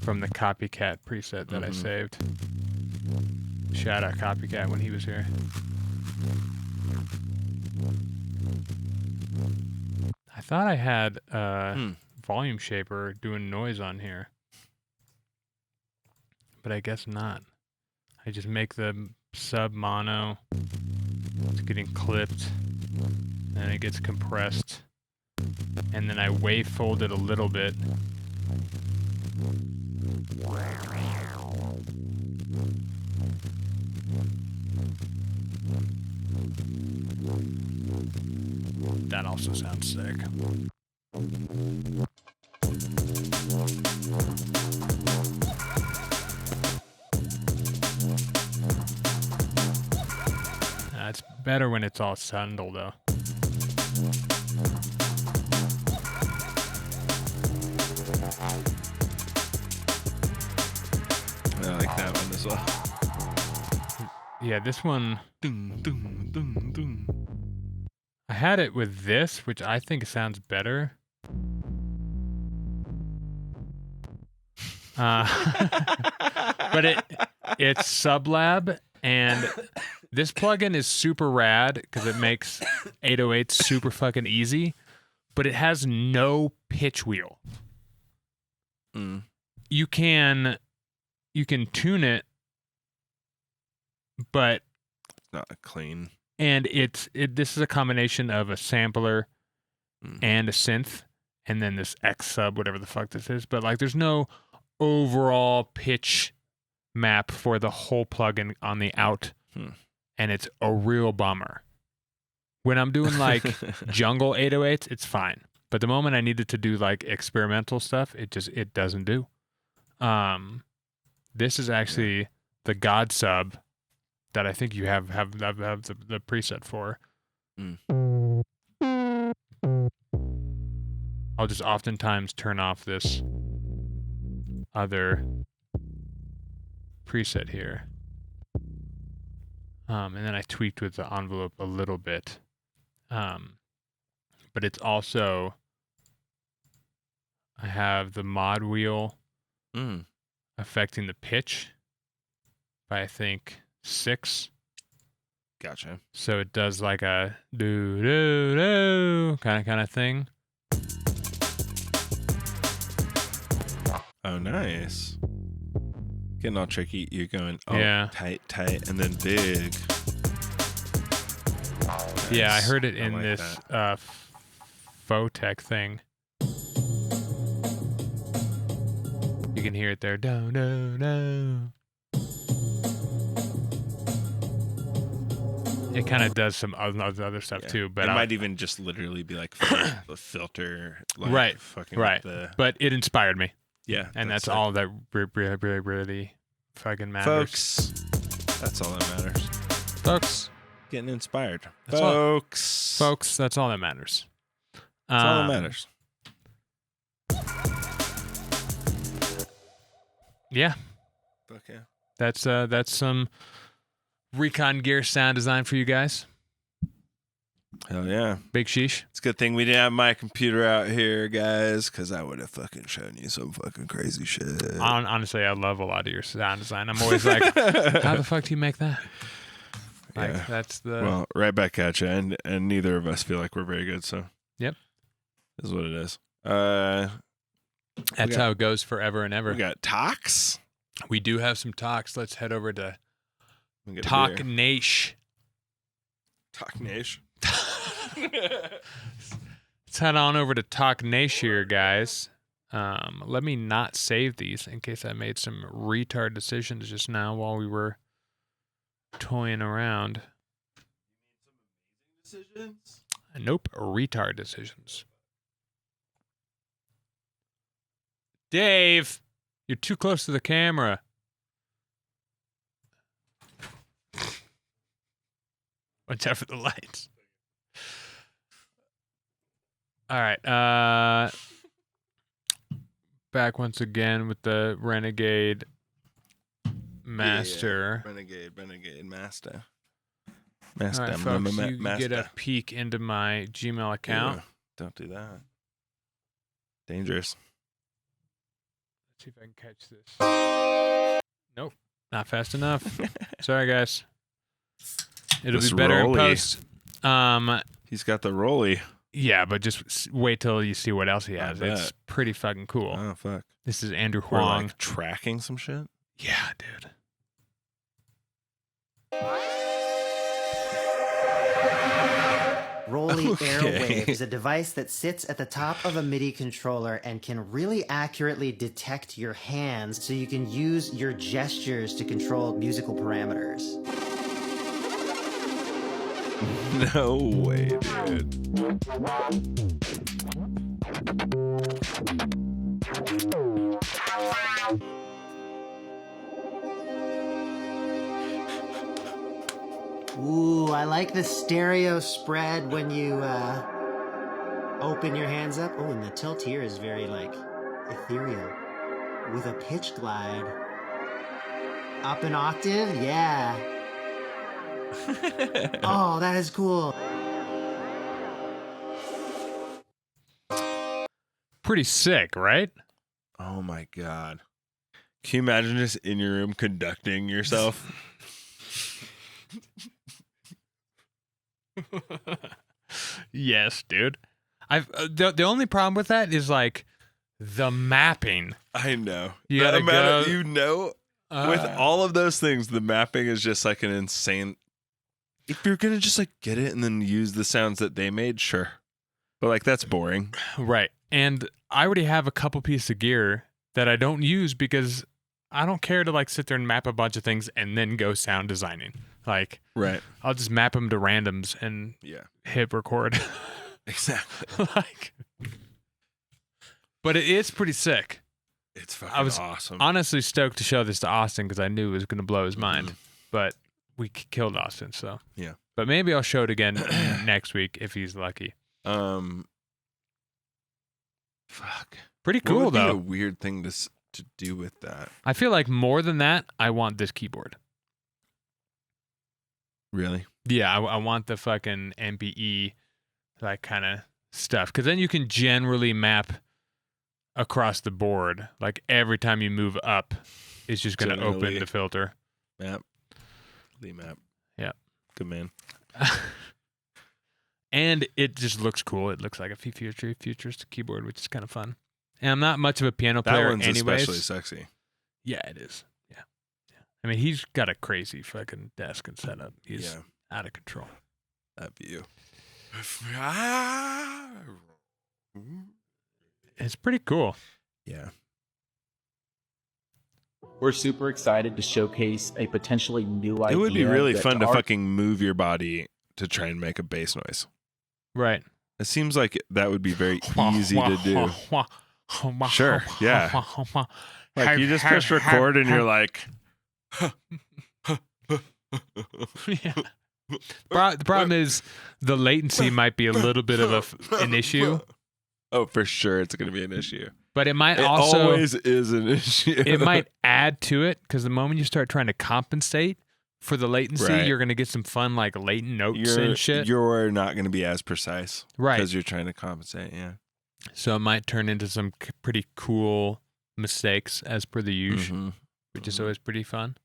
from the Copycat preset that I saved. Shout out Copycat when he was here. I thought I had volume shaper doing noise on here, but I guess not. I just make the sub mono. It's getting clipped, and it gets compressed, and then I wave fold it a little bit. That also sounds sick. It's better when it's all Aznadel though. I like that one as well. Yeah, this one. Dun, dun, dun, dun. I had it with this, which I think sounds better. But it's Sublab, and this plugin is super rad because it makes 808s super fucking easy, but it has no pitch wheel. You can tune it, but it's not clean. And this is a combination of a sampler and a synth, and then this X sub, whatever the fuck this is. But like, there's no overall pitch map for the whole plugin on the out, and it's a real bummer. When I'm doing like jungle 808s, it's fine. But the moment I needed to do like experimental stuff, it doesn't do. This is actually the God sub that I think you have the preset for. I'll just oftentimes turn off this other preset here. And then I tweaked with the envelope a little bit. But it's also, I have the mod wheel affecting the pitch by, I think, 6. Gotcha. So it does like a do do do kind of thing. Oh, nice. Getting all tricky. You're going tight, and then big. Nice. Yeah, I heard it in like this Photech thing. You can hear it there. Do do do. It kind of does some other stuff too, but it might even just literally be like the filter, like right? Fucking with the... But it inspired me. Yeah, and that's all that really fucking matters, folks. That's all that matters, folks. Getting inspired, folks. That's all that matters. That's all that matters. Yeah. Fuck yeah. That's some Recon Gear sound design for you guys. Hell yeah. Big sheesh. It's a good thing we didn't have my computer out here, guys, because I would have fucking shown you some fucking crazy shit. Honestly, I love a lot of your sound design. I'm always like, how the fuck do you make that? Like, Yeah. that's the... Well, right back at you, and neither of us feel like we're very good, so. Yep. Is what it is. That's how it goes forever and ever. We got talks. We do have some talks. Let's head over to Talk Talk Nation. Talk Nation. Let's head on over to Talk Nation here, guys. Let me not save these in case I made some retard decisions just now while we were toying around. Decisions? Nope, retard decisions. Dave, you're too close to the camera. Watch out for the lights. All right. Back once again with the Renegade Master. Yeah, Renegade Master. All right, folks, you Master. get a peek into my Gmail account. Ooh, don't do that. Dangerous. Let's see if I can catch this. Nope, not fast enough. Sorry, guys. It'll This be better in Rolly. post. He's got the rolly. Yeah, but just wait till you see what else he I has. bet. It's pretty fucking cool. Oh, fuck. This is Andrew We're Huang. like tracking some shit. Yeah, dude. Rolly Okay. Airwave is a device that sits at the top of a MIDI controller and can really accurately detect your hands so you can use your gestures to control musical parameters. No way, dude. Ooh, I like the stereo spread when you open your hands up. Oh, and the tilt here is very like ethereal with a pitch glide. Up an octave, yeah. Oh, that is cool. Pretty sick, right? Oh my god. Can you imagine just in your room conducting yourself? Yes, dude. I've the only problem with that is like the mapping. I know. You The gotta amount of- go- you know, with all of those things, the mapping is just like an insane. If you're gonna just like get it and then use the sounds that they made, sure. But like that's boring. Right. And I already have a couple pieces of gear that I don't use because I don't care to like sit there and map a bunch of things and then go sound designing. Like, Right. I'll just map them to randoms and Yeah. hit record. Exactly. Like, but it is pretty sick. It's fucking I was awesome. honestly stoked to show this to Austin because I knew it was going to blow his mind. But we killed Austin, so Yeah. But maybe I'll show it again next week if he's lucky. Fuck. Pretty What cool would be though. a weird thing to do with that? I feel like more than that, I want this keyboard. Really? Yeah, I want the fucking MPE like kind of stuff because then you can generally map across the board. Like every time you move up, it's just going to open Generally. the filter. Map. Lee map. Yeah. Good man. And it just looks cool. It looks like a futuristic keyboard, which is kind of fun. And I'm not much of a piano That player one's anyways. especially sexy. Yeah, it is. Yeah. I mean, he's got a crazy fucking desk and setup. He's Yeah. out of control. That view. It's pretty cool. Yeah. We're super excited to showcase a potentially new idea. It would be really that fun to our- fucking move your body to try and make a bass noise. Right. It seems like that would be very easy to do. Sure, yeah. Like you just push record and you're like, Yeah. The problem is the latency might be a little bit of an issue Oh, for sure, it's going to be an issue. But it might It also always is an issue. it might add to it because the moment you start trying to compensate for the latency, Right. you're going to get some fun like latent notes and shit. You're not going to be as precise, Right. Because you're trying to compensate. Yeah. So it might turn into some pretty cool mistakes as per the usual, which is always pretty fun.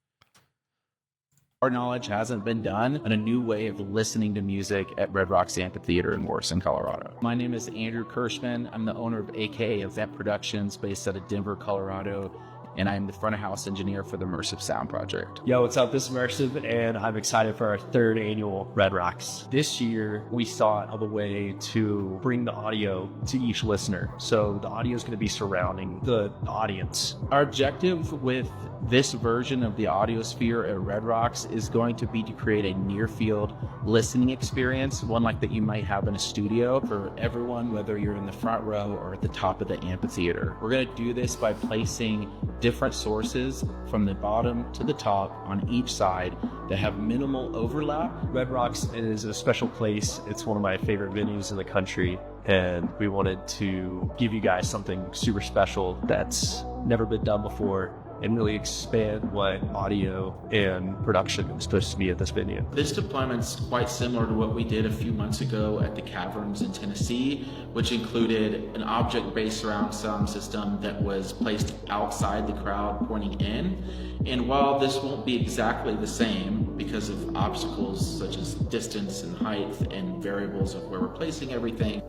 Our knowledge hasn't been done on a new way of listening to music at Red Rocks Amphitheater in Morrison, Colorado. My name is Andrew Kirschman. I'm the owner of AK Event Productions based out of Denver, Colorado, and I'm the front of house engineer for the Immersive Sound Project. Yo, what's up? This is Immersive, and I'm excited for our 3rd annual Red Rocks. This year, we thought of a way to bring the audio to each listener. So the audio is going to be surrounding the audience. Our objective with this version of the Audiosphere at Red Rocks is going to be to create a near-field listening experience, one like that you might have in a studio for everyone, whether you're in the front row or at the top of the amphitheater. We're going to do this by placing different sources from the bottom to the top on each side that have minimal overlap. Red Rocks is a special place. It's one of my favorite venues in the country, and we wanted to give you guys something super special that's never been done before and really expand what audio and production is supposed to be at this venue. This deployment's quite similar to what we did a few months ago at the Caverns in Tennessee, which included an object-based surround sound system that was placed outside the crowd pointing in. And while this won't be exactly the same because of obstacles such as distance and height and variables of where we're placing everything,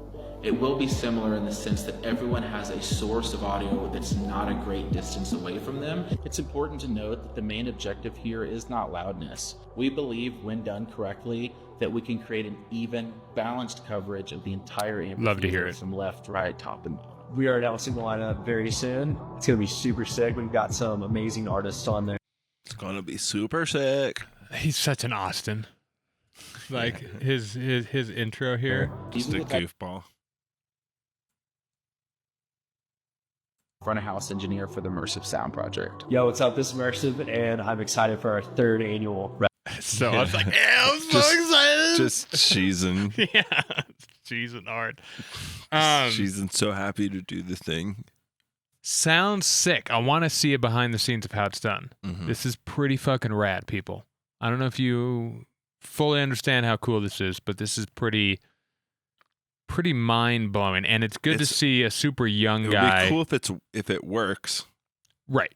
it will be similar in the sense that everyone has a source of audio that's not a great distance away from them. It's important to note that the main objective here is not loudness. We believe, when done correctly, that we can create an even, balanced coverage of the entire amphitheater. Love to hear it. From left, right, top, and bottom. We are announcing the lineup very soon. It's going to be super sick. We've got some amazing artists on there. It's going to be super sick. He's such an Austin. Like his intro here. Just a goofball. Front of house engineer for the Immersive Sound Project. Yo, what's up? This is Immersive, and I'm excited for our 3rd annual Red So I was like, yeah, I'm so excited. Just cheesing. Yeah, cheesing hard. Cheesing so happy to do the thing. Sounds sick. I want to see a behind the scenes of how it's done. Mhm. This is pretty fucking rad, people. I don't know if you fully understand how cool this is, but this is pretty mind blowing, and it's good to see a super young It guy. would be cool if it works. Right.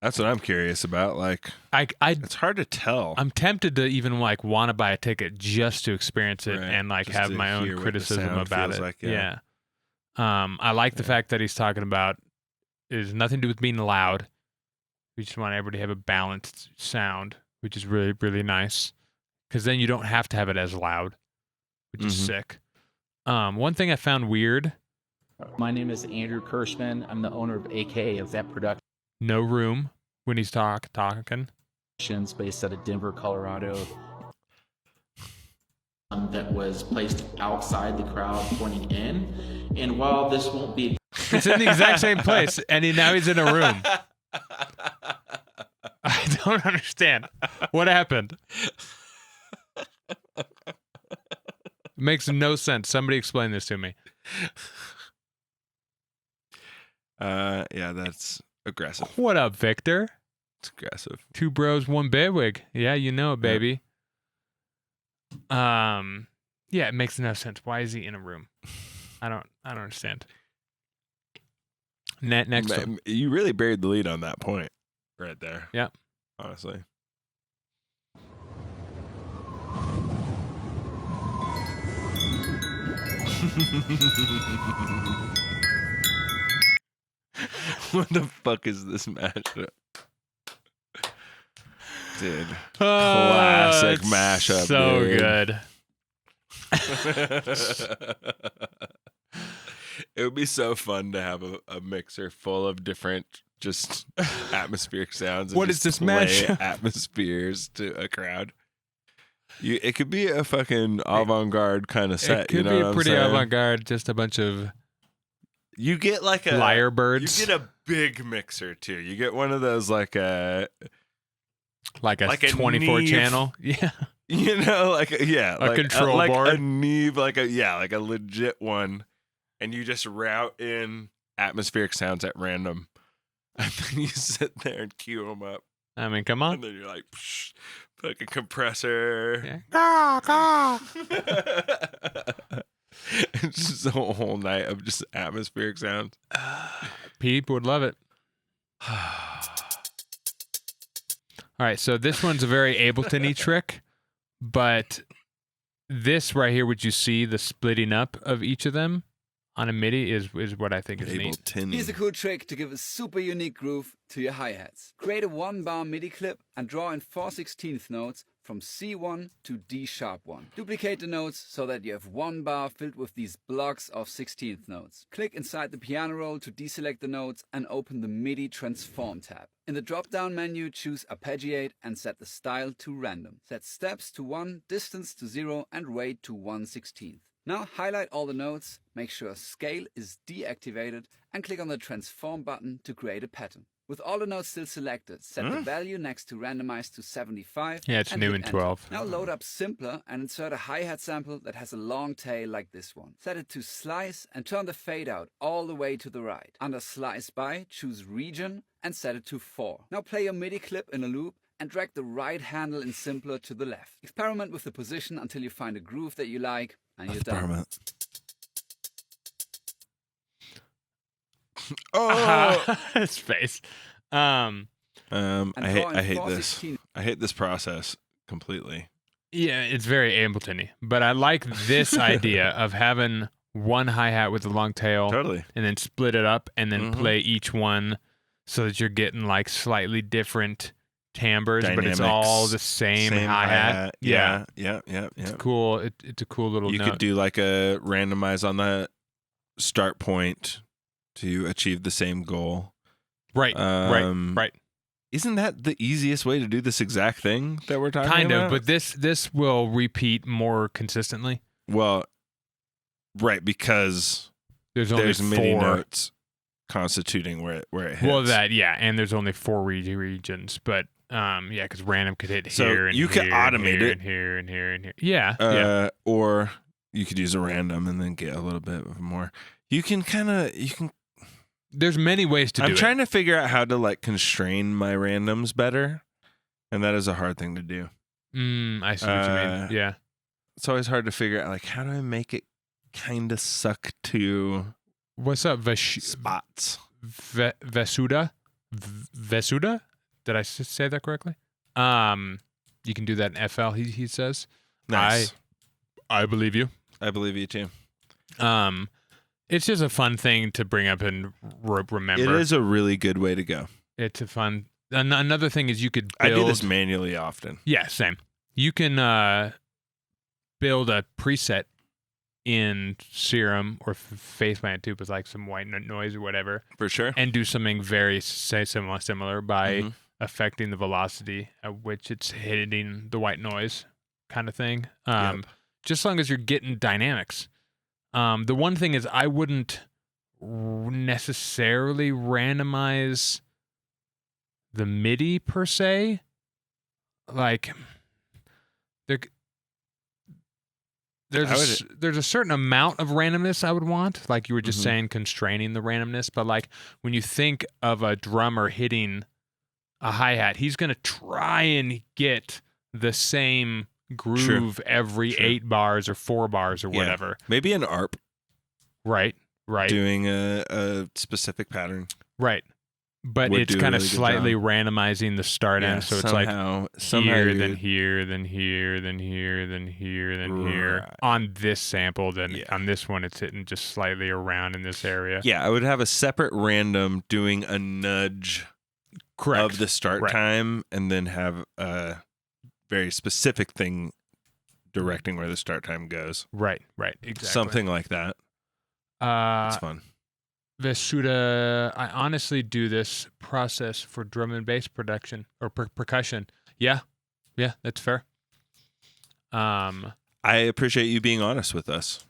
That's what I'm curious about. Like, it's hard to tell. I'm tempted to even like want to buy a ticket just to experience it Right. and like Just have to my own hear what the criticism sound about feels it. like, yeah. yeah. I like the fact that he's talking about is nothing to do with being loud. We just want everybody to have a balanced sound, which is really, really nice. Because then you don't have to have it as loud, which is sick. One thing I found weird. My name is Andrew Kirschman. I'm the owner of AK Event Productions. No room when he's talking. Based out of Denver, Colorado. That was placed outside the crowd pointing in. And while this won't be... It's in the exact same place, and now he's in a room. I don't understand. What happened? Makes no sense. Somebody explain this to me. Yeah, that's aggressive. What up, Victor? It's aggressive. 2 bros, 1 bedwig. Yeah, you know it, baby. Yeah, it makes no sense. Why is he in a room? I don't understand. Next one. You really buried the lead on that point right there. Yeah. Honestly. What the fuck is this mashup? Dude. Classic It's mashup. So dude. good. It would be so fun to have a mixer full of different just atmospheric sounds. And What just is this play mashup? atmospheres to a crowd. It could be a fucking avant-garde kind of set. It could you know be what a I'm pretty saying? avant-garde, just a bunch of You get like a lyre birds. You get a big mixer too. You get one of those like a like a like a 24 Neve. channel. Yeah. you know like A control like board. a Neve like a legit one and you just route in atmospheric sounds at random, and then you sit there and cue them up, I mean, come on. and then you're like, psh, fucking compressor. Yeah. It's just a whole night of just atmospheric sounds. People would love it. All right, so this one's a very Ableton-y trick, but this right here, would you see the splitting up of each of them on a MIDI is what I think is neat. Here's a cool trick to give a super unique groove to your hi-hats. Create a 1-bar MIDI clip and draw in 4/16 notes from C1 to D#1. Duplicate the notes so that you have 1 bar filled with these blocks of 16th notes. Click inside the piano roll to deselect the notes and open the MIDI Transform tab. In the drop-down menu, choose Arpeggiate and set the style to random. Set steps to 1, distance to 0, and rate to 1/16. Now highlight all the notes, make sure Scale is deactivated, and click on the Transform button to create a pattern. With all the notes still selected, set the value next to randomize to 75. Yeah, it's and new hit in enter. 12. Now load up Simpler and insert a hi-hat sample that has a long tail like this one. Set it to Slice and turn the fade out all the way to the right. Under Slice By, choose Region and set it to 4. Now play your MIDI clip in a loop and drag the right handle in Simpler to the left. Experiment with the position until you find a groove that you like, and you're done. Oh, His face. I hate this. 4/16. I hate this process completely. Yeah, it's very Ableton-y, but I like this idea of having one hi-hat with a long tail Totally. and then split it up and then play each one so that you're getting like slightly different timbres, but it's Dynamics. all the same hi-hat. Yeah. It's cool. It's a cool little You note. could do like a randomize on the start point to achieve the same goal. Right. Isn't that the easiest way to do this exact thing that we're talking Kind about? of, but this will repeat more consistently. Well, right, because There's only there's 4. MIDI notes constituting where it hits. Well, and there's only 4 regions, but because random could hit So here and you here could and automate here it. and here and here and here. Yeah, Or you could use a random and then get a little bit more. You can. There's many ways to do it. I'm trying to figure out how to like constrain my randoms better, and that is a hard thing to do. I see what you mean. Yeah. It's always hard to figure out like how do I make it kind of suck to What's up, spots. Vesuda? Vesuda? Did I say that correctly? You can do that in FL. He says. Nice. I believe you. I believe you too. It's just a fun thing to bring up and remember. It is a really good way to go. It's a fun. Another thing is you could build. I do this manually often. Yeah, same. You can build a preset in Serum or Phase Plant too with like some white noise or whatever, For sure. and do something very similar by affecting the velocity at which it's hitting the white noise kind of thing. Just as long as you're getting dynamics. The one thing is I wouldn't necessarily randomize the MIDI per se. Like there's a certain amount of randomness I would want, like you were just saying, constraining the randomness. But like when you think of a drummer hitting a hi-hat, he's gonna try and get the same groove every 8 bars or 4 bars or whatever. Maybe an ARP. Right. Doing a specific pattern. Right. But Would it's do a kind of really good slightly job. randomizing the start end. So it's like somehow here, you- then here, then here, then here, then here, then here. Right. On this sample, then on this one, it's hitting just slightly around in this area. Yeah, I would have a separate random doing a nudge Correct. of the start Right. time, and then have a very specific thing directing where the start time goes. Right. Exactly. Something like that. It's fun. Vesuda, I honestly do this process for drum and bass production or percussion. Yeah, that's fair. I appreciate you being honest with us.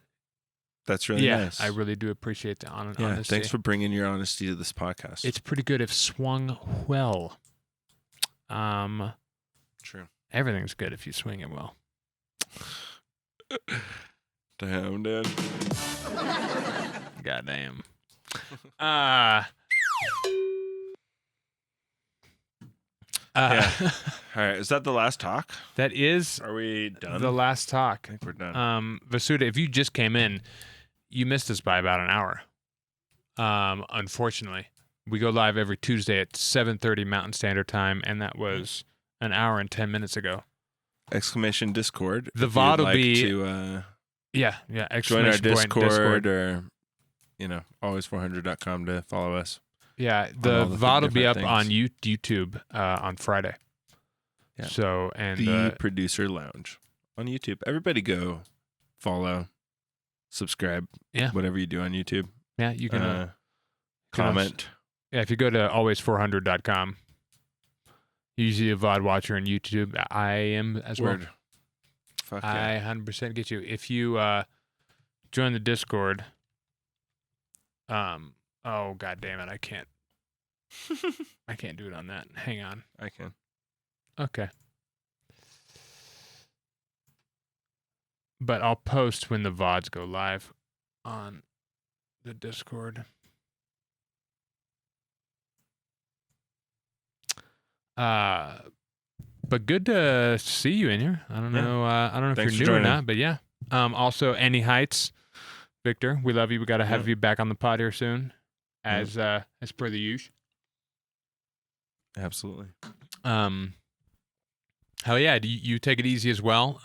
That's really nice. I really do appreciate the honesty. Thanks for bringing your honesty to this podcast. It's pretty good if swung well. True. Everything's good if you swing it well. Damn, dude. Goddamn. Yeah. All right. Is that the last talk? That is Are we done? the last talk. I think we're done. Vasuda, if you just came in, you missed us by about an hour. Unfortunately, we go live every Tuesday at 7:30 Mountain Standard Time, and that was an hour and 10 minutes ago. Exclamation Discord. The if VOD you'd will like be to yeah. join our Exclamation point Discord or always400.com to follow us. Yeah, all the the VOD will be up different on things. YouTube on Friday. Yeah. So and The Producer Lounge on YouTube. Everybody go follow, subscribe. Yeah. Whatever you do on YouTube. yeah, you can can comment. yeah, if you go to always400.com, usually a VOD watcher on YouTube. I am as well. Word. Fuck yeah. I 100% get you. If you join the Discord, oh god damn it, I can't do it on that. Hang on. I can. Okay. But I'll post when the VODs go live on the Discord. But good to see you in here. I don't know. I don't know if Thanks you're for new or joining. not, but yeah. Also, Any Heights, Victor, we love you. We got to have you back on the pod here soon, as per the usual. Absolutely. Hell yeah, you take it easy as well.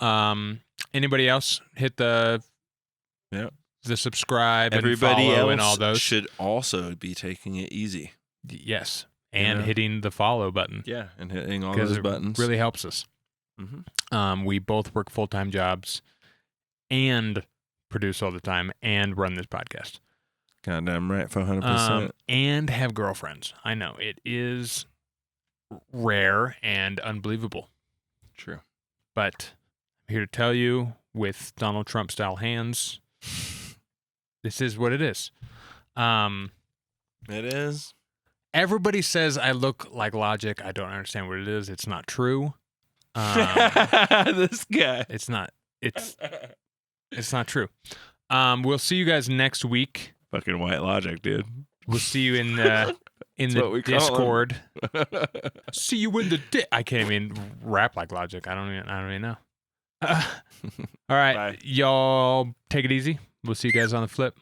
Anybody else hit the subscribe Everybody and follow else and all those? should also be taking it easy. Yes, and know? hitting the follow button. Yeah, and hitting all 'Cause those it buttons. really helps us. Mm-hmm. We both work full-time jobs and produce all the time and run this podcast. Goddamn right for 100%. And have girlfriends. I know it is rare and unbelievable, True. but I'm here to tell you, with Donald Trump style hands, this is what it is. It is. Everybody says I look like Logic. I don't understand what it is. It's not true. This guy. It's not. It's not true. We'll see you guys next week. Fucking White Logic, dude. We'll see you in the what we call 'em. Discord. See you in the I can't even rap like Logic. I don't even know. All right, Bye. y'all take it easy. We'll see you guys on the flip.